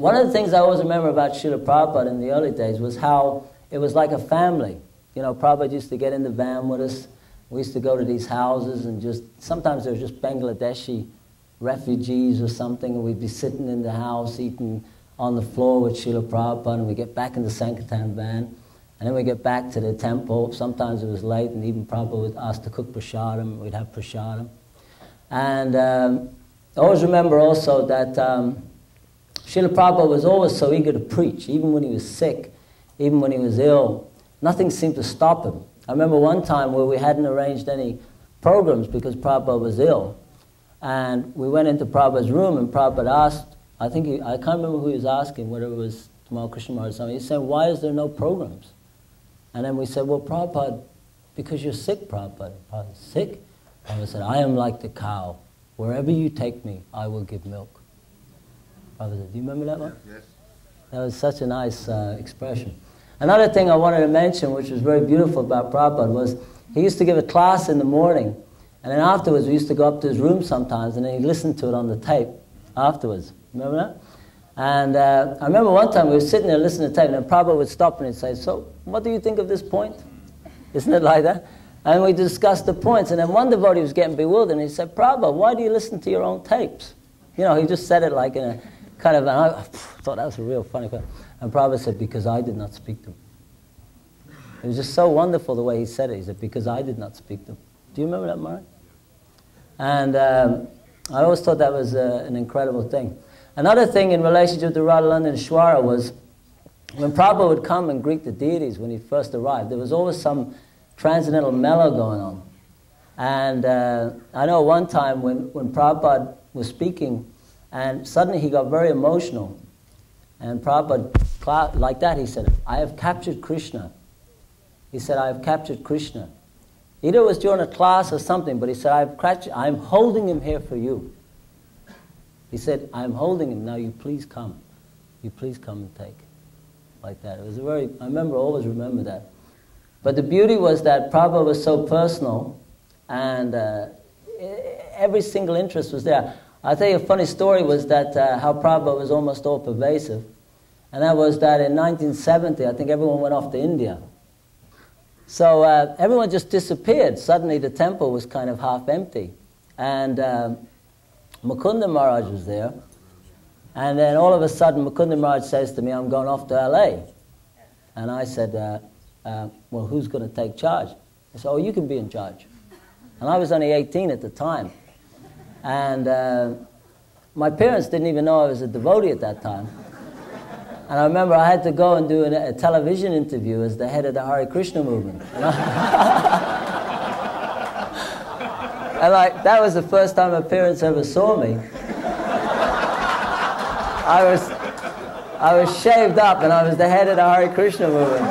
one of the things I always remember about Srila Prabhupada in the early days was how it was like a family. You know, Prabhupada used to get in the van with us. We used to go to these houses and just, sometimes there was just Bangladeshi refugees or something, and we'd be sitting in the house eating on the floor with Srila Prabhupada, and we get back in the Sankirtan van, and then we get back to the temple. Sometimes it was late, and even Prabhupada would ask to cook prasadam. We'd have prasadam. And I always remember also that Srila Prabhupada was always so eager to preach, even when he was sick, even when he was ill. Nothing seemed to stop him. I remember one time where we hadn't arranged any programs because Prabhupada was ill. And we went into Prabhupada's room, and Prabhupada asked, I can't remember who he was asking, whether it was Tamal Krishna Maharaj or something. He said, why is there no programs? And then we said, well, Prabhupada, because you're sick, Prabhupada. Prabhupada, sick? Prabhupada said, I am like the cow. Wherever you take me, I will give milk. Prabhupada said, do you remember that one? Yes. That was such a nice expression. Another thing I wanted to mention, which was very beautiful about Prabhupada, was he used to give a class in the morning, and then afterwards we used to go up to his room sometimes, and then he'd listen to it on the tape afterwards. Remember that? And I remember one time we were sitting there listening to the tape, and then Prabhupada would stop and he'd say, so what do you think of this point? Isn't it like that? And we discussed the points, and then one devotee was getting bewildered, and he said, Prabhupada, why do you listen to your own tapes? You know, he just said it like in a kind of, and I thought that was a real funny question. And Prabhupada said, because I did not speak to him. It was just so wonderful the way he said it. He said, because I did not speak to him. Do you remember that, Maharaj? And I always thought that was an incredible thing. Another thing in relationship to Radha Shwara was when Prabhupada would come and greet the deities when he first arrived, there was always some transcendental mellow going on. And I know one time when Prabhupada was speaking, and suddenly he got very emotional. And Prabhupada, like that, he said, I have captured Krishna. He said, I have captured Krishna. Either it was during a class or something, but he said, I'm holding him here for you. He said, I'm holding him, now you please come. You please come and take. Like that. It was always remember that. But the beauty was that Prabhupada was so personal, and every single interest was there. I'll tell you a funny story was that how Prabhupada was almost all pervasive. And that was that in 1970, I think everyone went off to India. So everyone just disappeared. Suddenly the temple was kind of half empty. And Mukunda Maharaj was there. And then all of a sudden Mukunda Maharaj says to me, I'm going off to LA. And I said, well, who's going to take charge? He said, oh, you can be in charge. And I was only 18 at the time. And my parents didn't even know I was a devotee at that time. And I remember I had to go and do a television interview as the head of the Hare Krishna movement. And like, that was the first time my parents ever saw me. I was shaved up and I was the head of the Hare Krishna movement.